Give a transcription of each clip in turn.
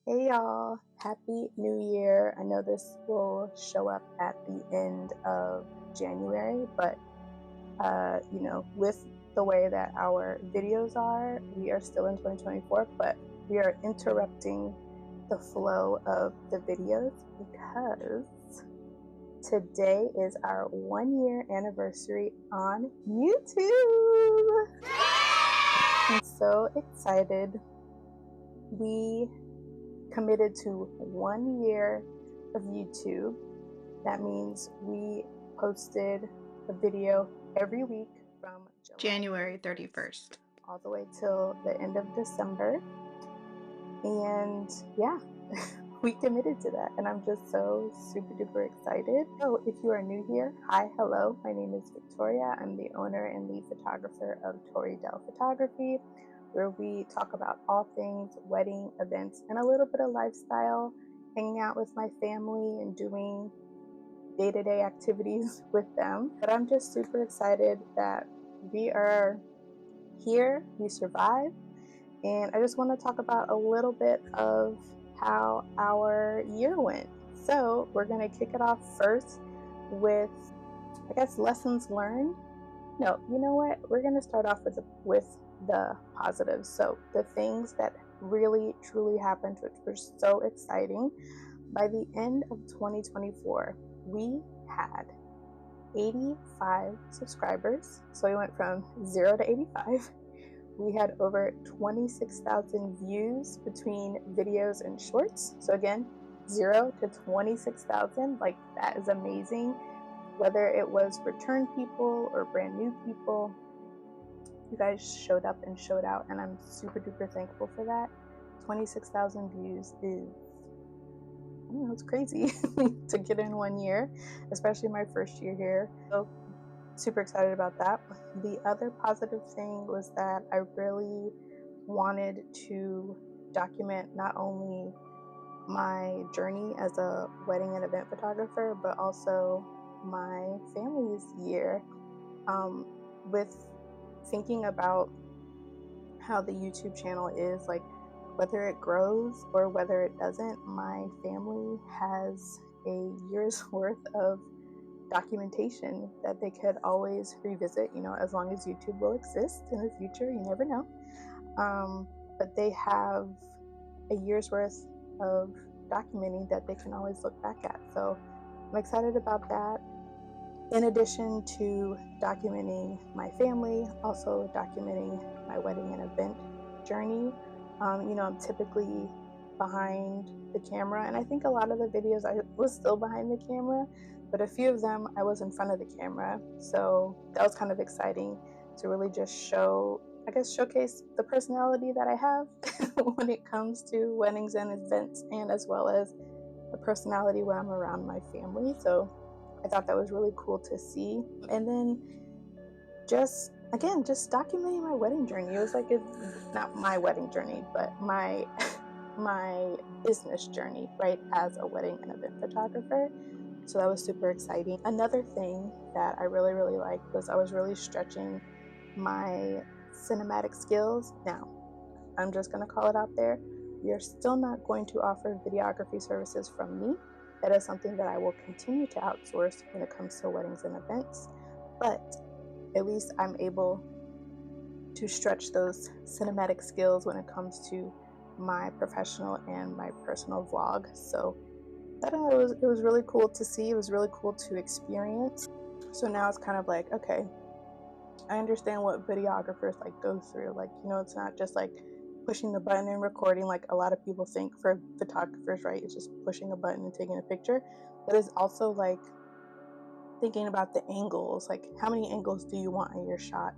Hey y'all, happy new year. I know this will show up at the end of January, but with the way that our videos are, we are still in 2024, but we are interrupting the flow of the videos because today is our 1 year anniversary on YouTube. I'm so excited. We committed to 1 year of YouTube. That means we posted a video every week from January 31st all the way till the end of December. And yeah, we committed to that, and I'm just so super duper excited. So if you are new here, hi, hello, my name is Victoria. I'm the owner and lead photographer of Tori Photography, where we talk about all things wedding, events, and a little bit of lifestyle, hanging out with my family and doing day-to-day activities with them. But I'm just super excited that we are here, we survived, and I just want to talk about a little bit of how our year went. So we're going to kick it off first with, I guess, lessons learned. No, you know what? We're going to start off with the positives. So the things that really truly happened, which were so exciting. By the end of 2024, we had 85 subscribers. So we went from 0 to 85. We had over 26,000 views between videos and shorts. So again, 0 to 26,000, like that is amazing. Whether it was return people or brand new people, you guys showed up and showed out, and I'm super duper thankful for that. 26,000 views is, it's crazy to get in 1 year, especially my first year here. So super excited about that. The other positive thing was that I really wanted to document not only my journey as a wedding and event photographer, but also my family's year, with thinking about how the YouTube channel is, like whether it grows or whether it doesn't, my family has a year's worth of documentation that they could always revisit, as long as YouTube will exist in the future. You never know. But they have a year's worth of documenting that they can always look back at. So I'm excited about that. In addition to documenting my family, also documenting my wedding and event journey. I'm typically behind the camera, and I think a lot of the videos I was still behind the camera, but a few of them I was in front of the camera. So that was kind of exciting to really just showcase the personality that I have when it comes to weddings and events, and as well as the personality when I'm around my family. So I thought that was really cool to see. And then just documenting my wedding journey. It was like, not my wedding journey, but my business journey, right, as a wedding and event photographer. So that was super exciting. Another thing that I really, really liked was I was really stretching my cinematic skills. Now, I'm just going to call it out there. We are still not going to offer videography services from me. That is something that I will continue to outsource when it comes to weddings and events. But at least I'm able to stretch those cinematic skills when it comes to my professional and my personal vlog. So I don't know, it was really cool to see. It was really cool to experience. So now it's kind of like, okay, I understand what videographers go through. It's not just like pushing the button and recording like a lot of people think for photographers, right? It's just pushing a button and taking a picture. But it's also like thinking about the angles, like how many angles do you want in your shot?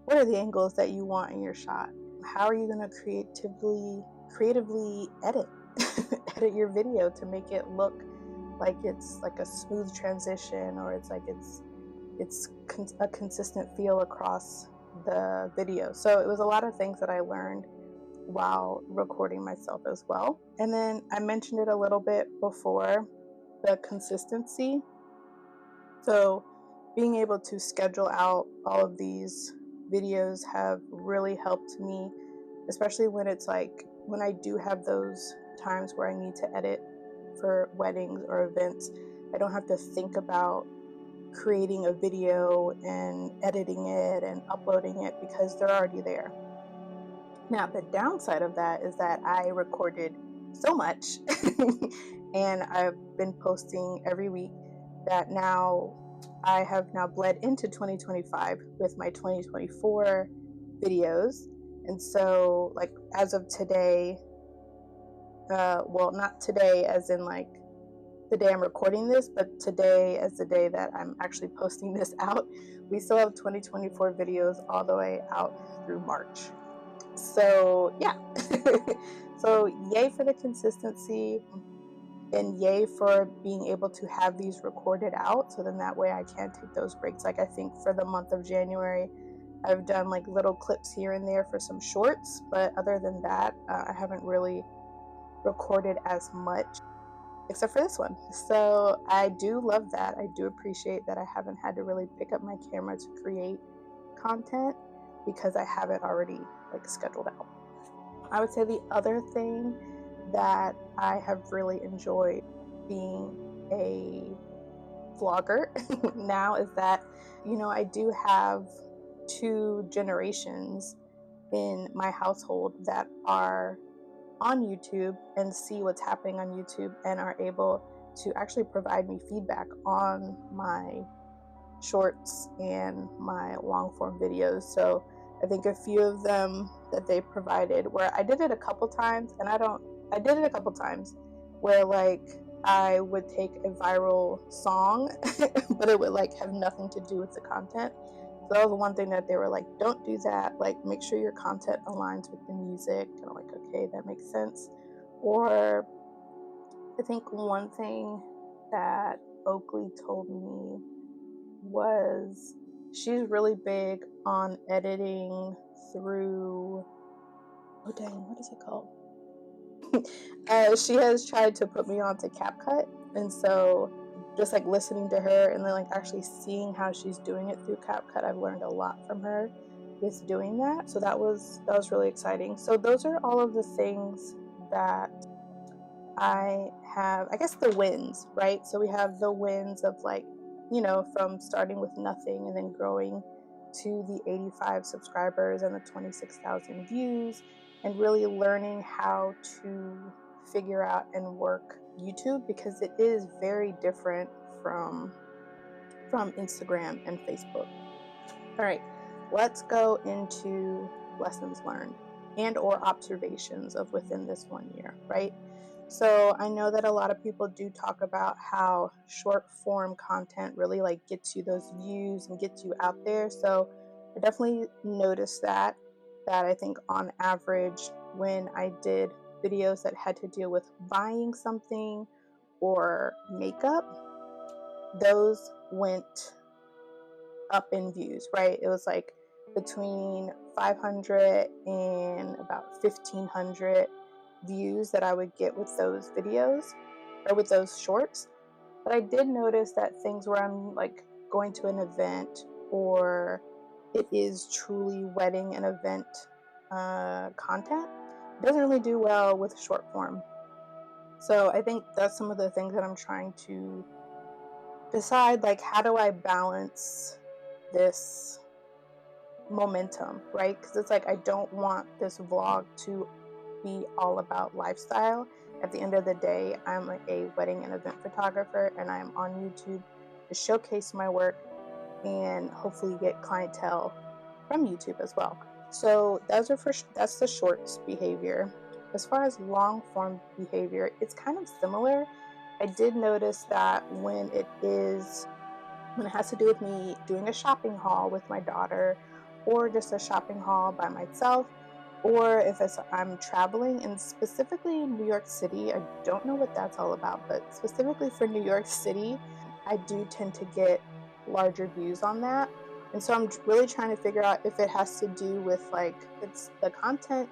What are the angles that you want in your shot? How are you going to creatively edit edit your video to make it look like it's like a smooth transition, or it's like it's a consistent feel across the video. So it was a lot of things that I learned while recording myself as well. And then I mentioned it a little bit before, the consistency. So being able to schedule out all of these videos have really helped me, especially when it's like when I do have those times where I need to edit for weddings or events, I don't have to think about creating a video and editing it and uploading it because they're already there. Now, the downside of that is that I recorded so much and I've been posting every week that now I have now bled into 2025 with my 2024 videos. And so, like, as of today, well, not today as in like the day I'm recording this, but today as the day that I'm actually posting this out, we still have 2024 videos all the way out through March. So yeah. So yay for the consistency and yay for being able to have these recorded out, so then that way I can take those breaks. Like, I think for the month of January I've done like little clips here and there for some shorts, but other than that I haven't really recorded as much except for this one. So I do love that. I do appreciate that I haven't had to really pick up my camera to create content because I have it already like scheduled out. I would say the other thing that I have really enjoyed being a vlogger now is that, you know, I do have two generations in my household that are on YouTube and see what's happening on YouTube and are able to actually provide me feedback on my shorts and my long form videos. So I think a few of them that they provided where I did it a couple times, and I did it a couple times where like I would take a viral song but it would like have nothing to do with the content. So that was one thing that they were like, don't do that. Like, make sure your content aligns with the music. And I'm like, okay, that makes sense. Or I think one thing that Oakley told me was she's really big on editing through, oh dang, what is it called? She has tried to put me onto CapCut. And so just like listening to her and then like actually seeing how she's doing it through CapCut, I've learned a lot from her with doing that. So that was really exciting. So those are all of the things that I have, I guess, the wins, right? So we have the wins of like, you know, from starting with nothing and then growing to the 85 subscribers and the 26,000 views, and really learning how to figure out and work YouTube because it is very different from Instagram and Facebook. All right, let's go into lessons learned and or observations of within this 1 year, right? So I know that a lot of people do talk about how short form content really like gets you those views and gets you out there. So I definitely noticed that I think on average when I did videos that had to deal with buying something or makeup, those went up in views, right? It was like between 500 and about 1500 views that I would get with those videos or with those shorts. But I did notice that things where I'm like going to an event or it is truly wedding and event content doesn't really do well with short form. So I think that's some of the things that I'm trying to decide, like, how do I balance this momentum, right? Because it's like I don't want this vlog to be all about lifestyle. At the end of the day, I'm a wedding and event photographer, and I'm on YouTube to showcase my work and hopefully get clientele from YouTube as well. So that's the shorts behavior. As far as long form behavior, it's kind of similar. I did notice that when it has to do with me doing a shopping haul with my daughter, or just a shopping haul by myself, or if I'm traveling, and specifically in New York City, I don't know what that's all about, but specifically for New York City, I do tend to get larger views on that. And so I'm really trying to figure out if it has to do with like it's the content,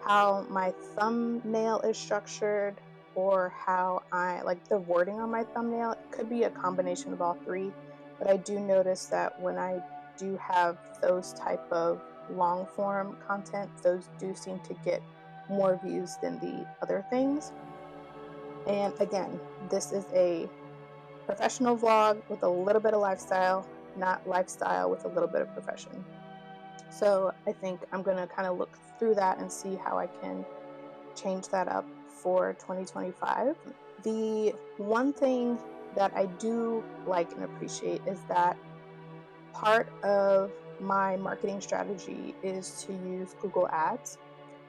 how my thumbnail is structured, or how I like the wording on my thumbnail. It could be a combination of all three, but I do notice that when I do have those type of long form content, those do seem to get more views than the other things. And again, this is a professional vlog with a little bit of lifestyle, not lifestyle with a little bit of profession. So I think I'm going to kind of look through that and see how I can change that up for 2025. The one thing that I do like and appreciate is that part of my marketing strategy is to use Google Ads.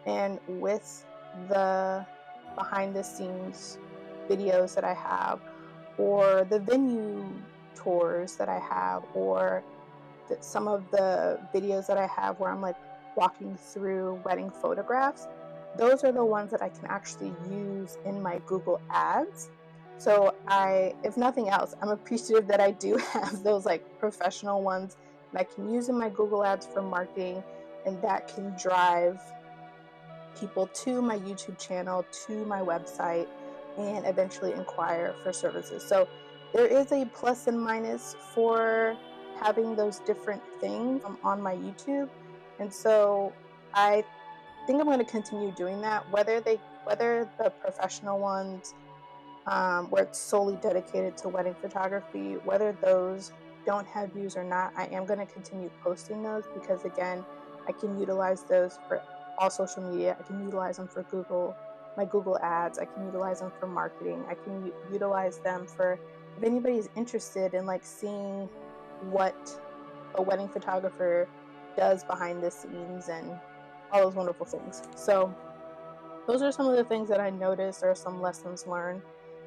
And with the behind the scenes videos that I have, or the venue tours that I have, or some of the videos that I have where I'm like walking through wedding photographs, those are the ones that I can actually use in my Google Ads. So if nothing else, I'm appreciative that I do have those like professional ones that I can use in my Google Ads for marketing, and that can drive people to my YouTube channel, to my website, and eventually inquire for services. So there is a plus and minus for having those different things on my YouTube. And so I think I'm going to continue doing that, whether the professional ones, where it's solely dedicated to wedding photography, whether those don't have views or not, I am going to continue posting those, because again, I can utilize those for all social media. I can utilize them for my Google Ads. I can utilize them for marketing. I can utilize them for, if anybody's interested in like seeing what a wedding photographer does behind the scenes and all those wonderful things. So those are some of the things that I noticed, or some lessons learned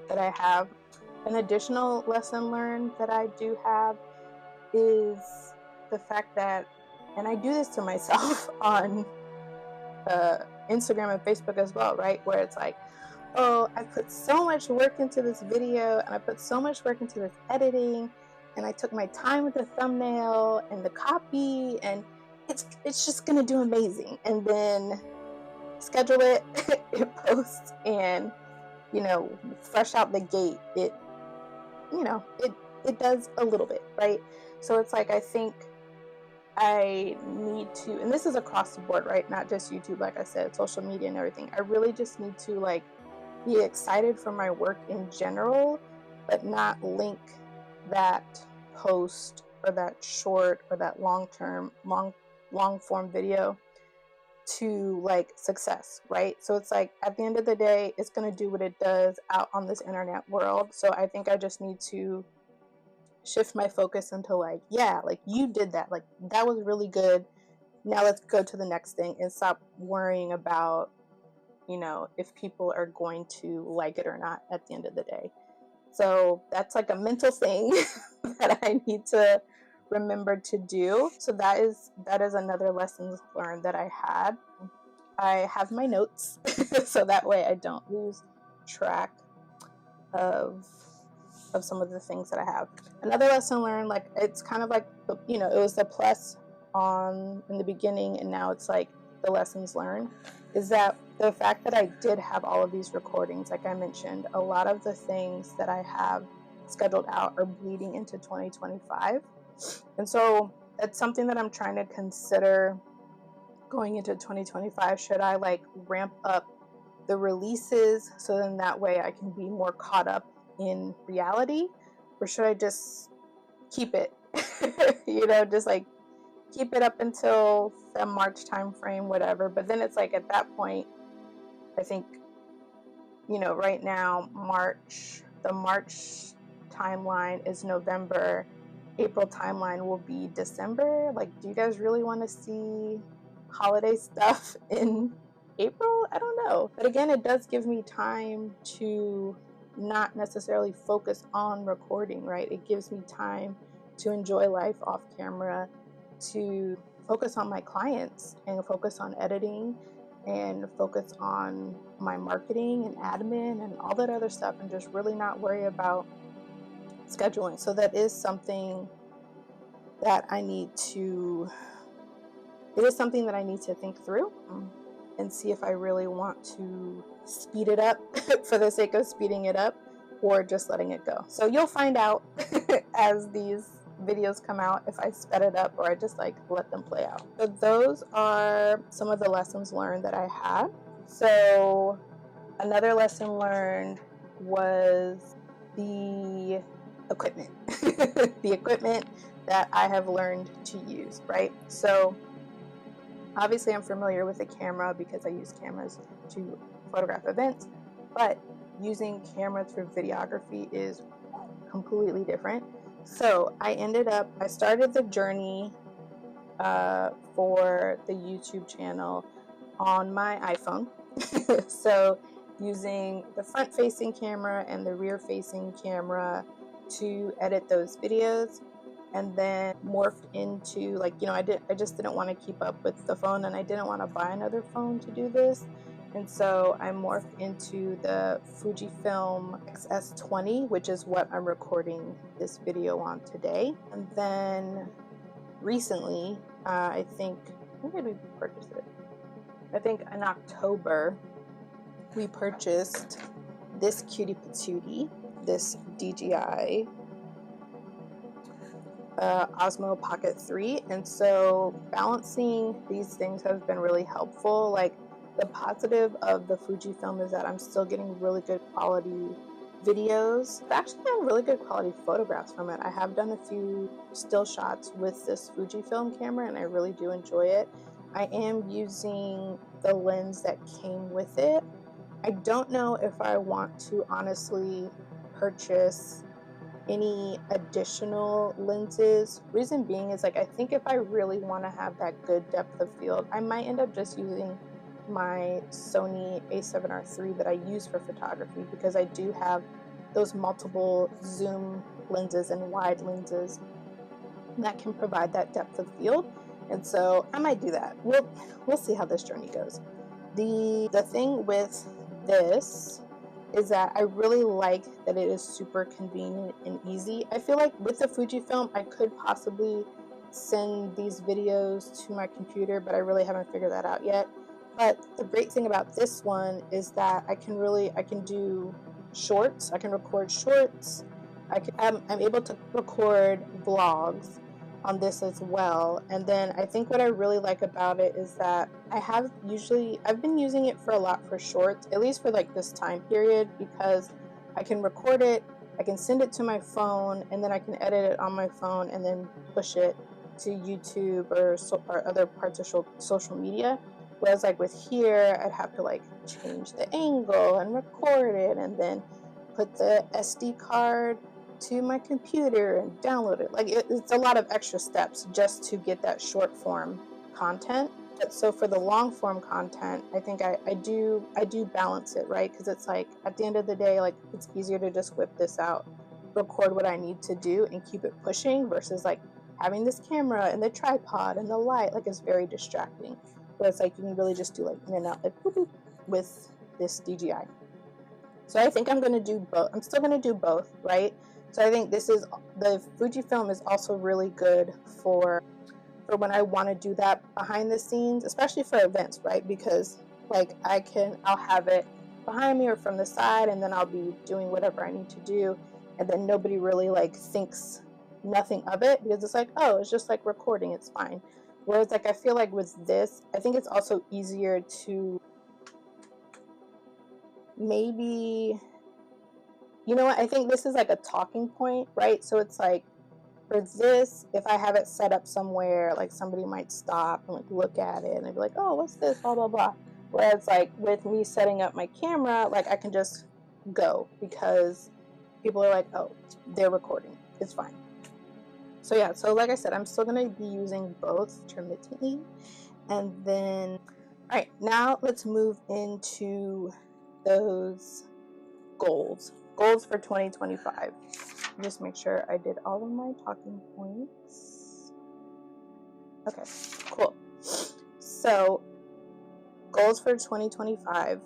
that I have. An additional lesson learned that I do have is the fact that, and I do this to myself on Instagram and Facebook as well, right? Where it's like, oh, I put so much work into this video, and I put so much work into this editing, and I took my time with the thumbnail and the copy, and it's just gonna do amazing. And then schedule it, it posts, and fresh out the gate, it does a little bit, right? So it's like, I think I need to, and this is across the board, right? Not just YouTube, like I said, social media and everything. I really just need to like be excited for my work in general, but not link that post or that short or that long form video to like success, right? So it's like, at the end of the day, it's going to do what it does out on this internet world. So I think I just need to shift my focus into like, yeah, like you did that, like that was really good, now let's go to the next thing, and stop worrying about if people are going to like it or not at the end of the day. So that's like a mental thing that I need to remember to do. So that is another lesson learned that I had. I have my notes so that way I don't lose track of some of the things that I have. Another lesson learned, like it's kind of like it was the plus in the beginning, and now it's like the lessons learned, is that the fact that I did have all of these recordings, like I mentioned, a lot of the things that I have scheduled out are bleeding into 2025. And so that's something that I'm trying to consider going into 2025. Should I like ramp up the releases so then that way I can be more caught up in reality, or should I just keep it just like keep it up until the March time frame, whatever? But then it's like, at that point, I think right now the March timeline is November, April timeline will be December. Like, do you guys really want to see holiday stuff in April? I don't know. But again, it does give me time to not necessarily focus on recording, right? It gives me time to enjoy life off camera, to focus on my clients and focus on editing and focus on my marketing and admin and all that other stuff, and just really not worry about scheduling. So that is something that I need to think through and see if I really want to speed it up for the sake of speeding it up, or just letting it go. So you'll find out as these videos come out if I sped it up or I just like let them play out. So those are some of the lessons learned that I had. So another lesson learned was the equipment, the equipment that I have learned to use, right? So obviously I'm familiar with the camera because I use cameras to photograph events, but using cameras for videography is completely different. So I started the journey for the YouTube channel on my iPhone. So using the front facing camera and the rear facing camera to edit those videos, and then morphed into, like, I just didn't want to keep up with the phone, and I didn't want to buy another phone to do this. And so I morphed into the Fujifilm XS20, which is what I'm recording this video on today. And then recently, I think, when did we purchase it? I think in October, we purchased this cutie patootie, this DJI Osmo Pocket 3. And so balancing these things has been really helpful. Like, the positive of the Fujifilm is that I'm still getting really good quality videos. I've actually gotten really good quality photographs from it. I have done a few still shots with this Fujifilm camera, and I really do enjoy it. I am using the lens that came with it. I don't know if I want to honestly purchase any additional lenses. Reason being is, like, I think if I really want to have that good depth of field, I might end up just using my Sony a7R III that I use for photography, because I do have those multiple zoom lenses and wide lenses that can provide that depth of field. And so I might do that. We'll see how this journey goes. The thing with this is that I really like that it is super convenient and easy. I feel like with the Fujifilm, I could possibly send these videos to my computer, but I really haven't figured that out yet. But the great thing about this one is that I can do shorts. I can record shorts. I'm able to record vlogs on this as well. And then I think what I really like about it is that I've been using it for a lot for shorts, at least for like this time period, because I can record it, I can send it to my phone, and then I can edit it on my phone and then push it to YouTube or other parts of social media. Whereas, like, with here, I'd have to like change the angle and record it, and then put the SD card to my computer and download it. Like, it's a lot of extra steps just to get that short form content. But so for the long form content, I think I do balance it, right? Because it's like, at the end of the day, like, it's easier to just whip this out, record what I need to do, and keep it pushing, versus like having this camera and the tripod and the light. Like, it's very distracting. But it's like you can really just do like in and out, like boop, boop, with this DJI. So I think I'm going to do both. I'm still going to do both, right? So I think the Fujifilm is also really good for when I want to do that behind the scenes, especially for events, right? Because like I'll have it behind me or from the side, and then I'll be doing whatever I need to do, and then nobody really like thinks nothing of it, because it's like, oh, it's just like recording, it's fine. Whereas, like, I feel like with this, I think it's also easier to maybe, you know what, I think this is like a talking point, right? So it's like, for this, if I have it set up somewhere, like, somebody might stop and like look at it and they'd be like, oh, what's this, blah blah blah. Whereas, like, with me setting up my camera, like, I can just go, because people are like, oh, they're recording, it's fine. So yeah, so like I said, I'm still going to be using both intermittently. And then, all right, now let's move into those goals for 2025. Just make sure I did all of my talking points. Okay, cool. So, goals for 2025.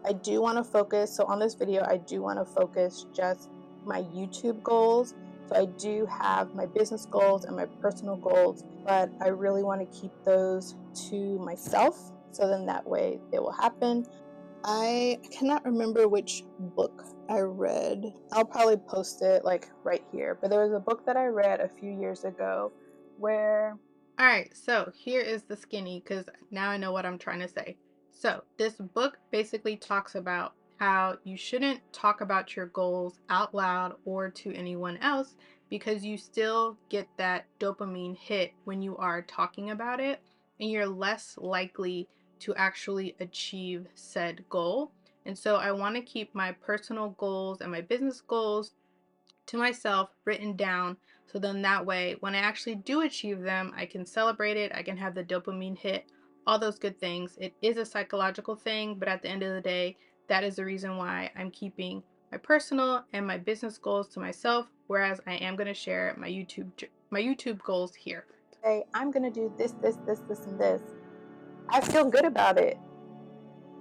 I do want to focus, so on this video, I do want to focus just my YouTube goals. So I do have my business goals and my personal goals, but I really want to keep those to myself, so then that way it will happen. I cannot remember which book I read. I'll probably post it like right here. But there was a book that I read a few years ago where... All right, so here is the skinny, because now I know what I'm trying to say. So, this book basically talks about how you shouldn't talk about your goals out loud or to anyone else because you still get that dopamine hit when you are talking about it, and you're less likely to actually achieve said goal. And so, I want to keep my personal goals and my business goals to myself written down, so then that way when I actually do achieve them, I can celebrate it, I can have the dopamine hit, all those good things. It is a psychological thing, but at the end of the day, that is the reason why I'm keeping my personal and my business goals to myself, whereas I am going to share my YouTube goals here. Say, I'm going to do this, and this. I feel good about it,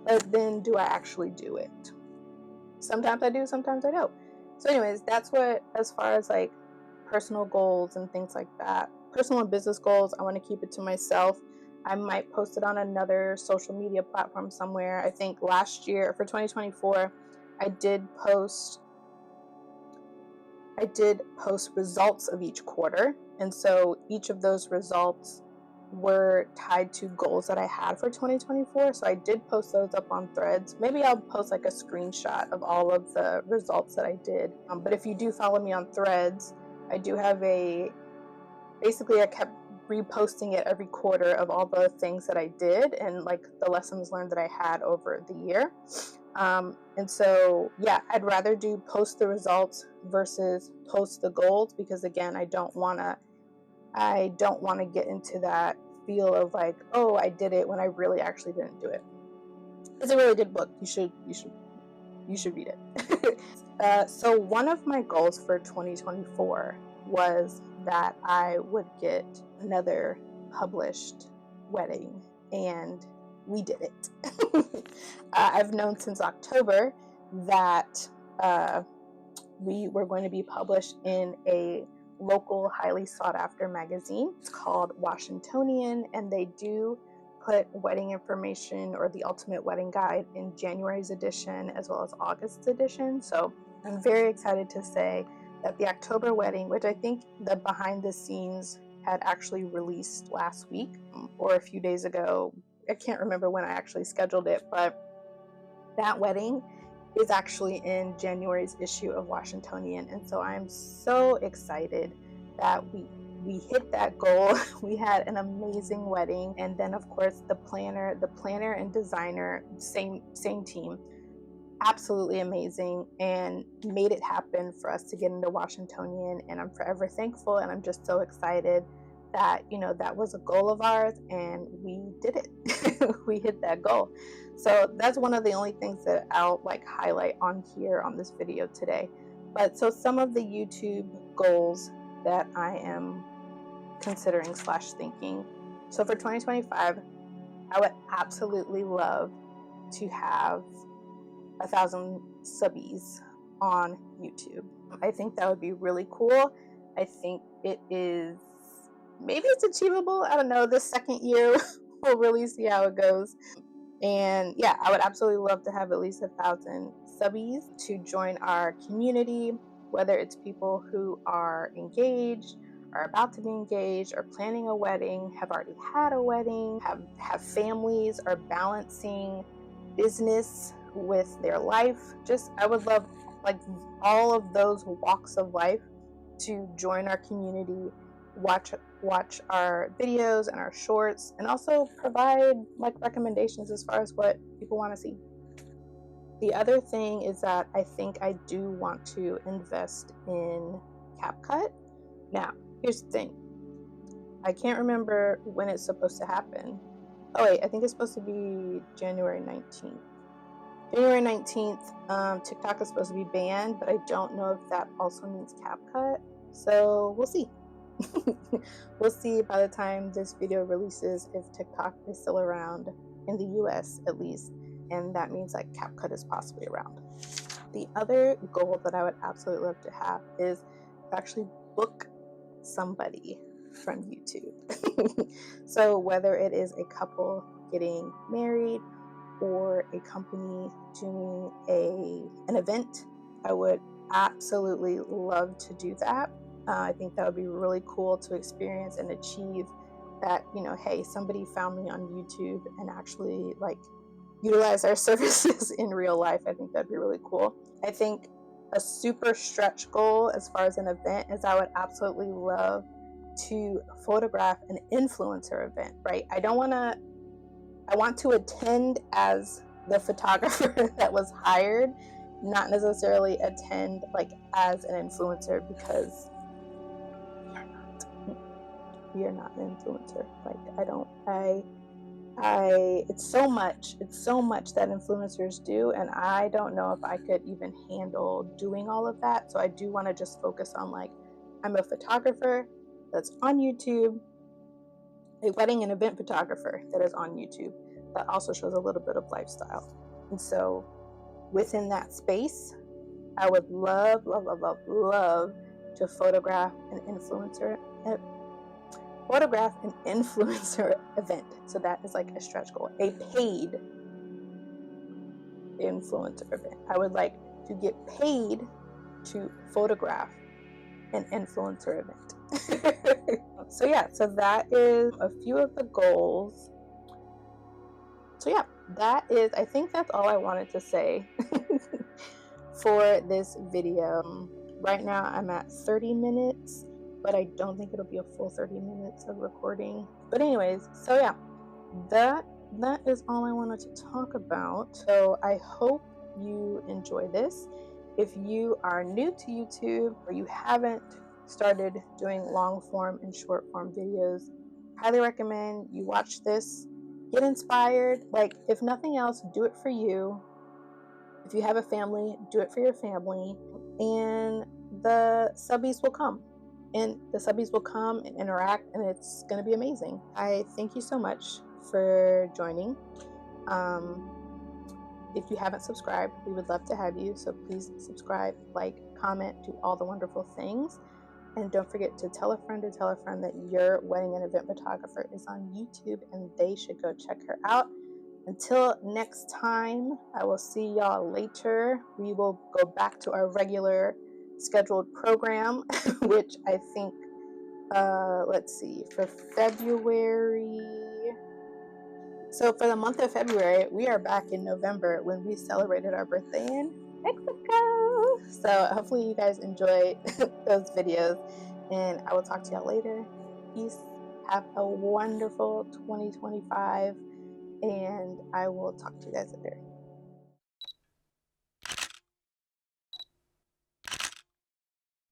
but then do I actually do it? Sometimes I do, sometimes I don't. So anyways, that's what, as far as like personal goals and things like that, personal and business goals, I want to keep it to myself. I might post it on another social media platform somewhere. I think last year for 2024, I did post results of each quarter, and so each of those results were tied to goals that I had for 2024. So I did post those up on Threads. Maybe I'll post like a screenshot of all of the results that I did. But if you do follow me on Threads, I do have basically I kept reposting it every quarter of all the things that I did and like the lessons learned that I had over the year. And so, yeah, I'd rather do post the results versus post the goals, because again, I don't want to get into that feel of like, oh, I did it when I really actually didn't do it. It's a really good book. You should read it. So one of my goals for 2024 was that I would get another published wedding, and we did it. I've known since October that we were going to be published in a local highly sought after magazine. It's called Washingtonian, and they do put wedding information or the ultimate wedding guide in January's edition as well as August's edition. So I'm very excited to say that the October wedding, which I think the behind the scenes had actually released last week or a few days ago. I can't remember when I actually scheduled it, but that wedding is actually in January's issue of Washingtonian. And so I'm so excited that we hit that goal. We had an amazing wedding. And then of course the planner and designer, same team, absolutely amazing, and made it happen for us to get into Washingtonian. And I'm forever thankful, and I'm just so excited that, that was a goal of ours and we did it. We hit that goal. So that's one of the only things that I'll like highlight on here on this video today. But so some of the YouTube goals that I am considering / thinking. So for 2025, I would absolutely love to have 1,000 subbies on YouTube. I think that would be really cool. I think maybe it's achievable. I don't know. This second year, we'll really see how it goes. And yeah, I would absolutely love to have at least 1,000 subbies to join our community, whether it's people who are engaged, are about to be engaged, are planning a wedding, have already had a wedding, have families, are balancing business with their life. I would love like all of those walks of life to join our community, watch our videos and our shorts, and also provide like recommendations as far as what people want to see. The other thing is that I think I do want to invest in CapCut. Now, here's the thing. I can't remember when it's supposed to happen. Oh wait, I think it's supposed to be January 19th. January 19th, TikTok is supposed to be banned, but I don't know if that also means CapCut. So we'll see. We'll see by the time this video releases if TikTok is still around in the US at least, and that means like CapCut is possibly around. The other goal that I would absolutely love to have is to actually book somebody from YouTube. So whether it is a couple getting married or a company doing an event, I would absolutely love to do that. I think that would be really cool to experience and achieve that, hey, somebody found me on YouTube and actually like utilize our services in real life. I think that'd be really cool. I think a super stretch goal as far as an event is I would absolutely love to photograph an influencer event, right? I want to attend as the photographer that was hired, not necessarily attend like as an influencer, because we are not an influencer. Like it's so much that influencers do, and I don't know if I could even handle doing all of that. So I do want to just focus on, like, I'm a photographer that's on YouTube, a wedding and event photographer that is on YouTube that also shows a little bit of lifestyle. And so within that space, I would love to photograph an influencer event. So that is like a stretch goal, a paid influencer event. I would like to get paid to photograph an influencer event. So yeah, so that is a few of the goals. So yeah, I think that's all I wanted to say for this video. Right now I'm at 30 minutes, but I don't think it'll be a full 30 minutes of recording. But anyways, so yeah, that is all I wanted to talk about. So I hope you enjoy this. If you are new to YouTube or you haven't started doing long form and short form videos, highly recommend you watch this, get inspired. Like, if nothing else, do it for you. If you have a family, do it for your family, and the subbies will come. And the subbies will come and interact, and it's going to be amazing. I thank you so much for joining. If you haven't subscribed, we would love to have you. So please subscribe, like, comment, do all the wonderful things. And don't forget to tell a friend that your wedding and event photographer is on YouTube and they should go check her out. Until next time, I will see y'all later. We will go back to our regular scheduled program, which I think, let's see, for February. So for the month of February, we are back in November when we celebrated our birthday in Mexico. So hopefully you guys enjoyed those videos, and I will talk to y'all later. Peace. Have a wonderful 2025, and I will talk to you guys later.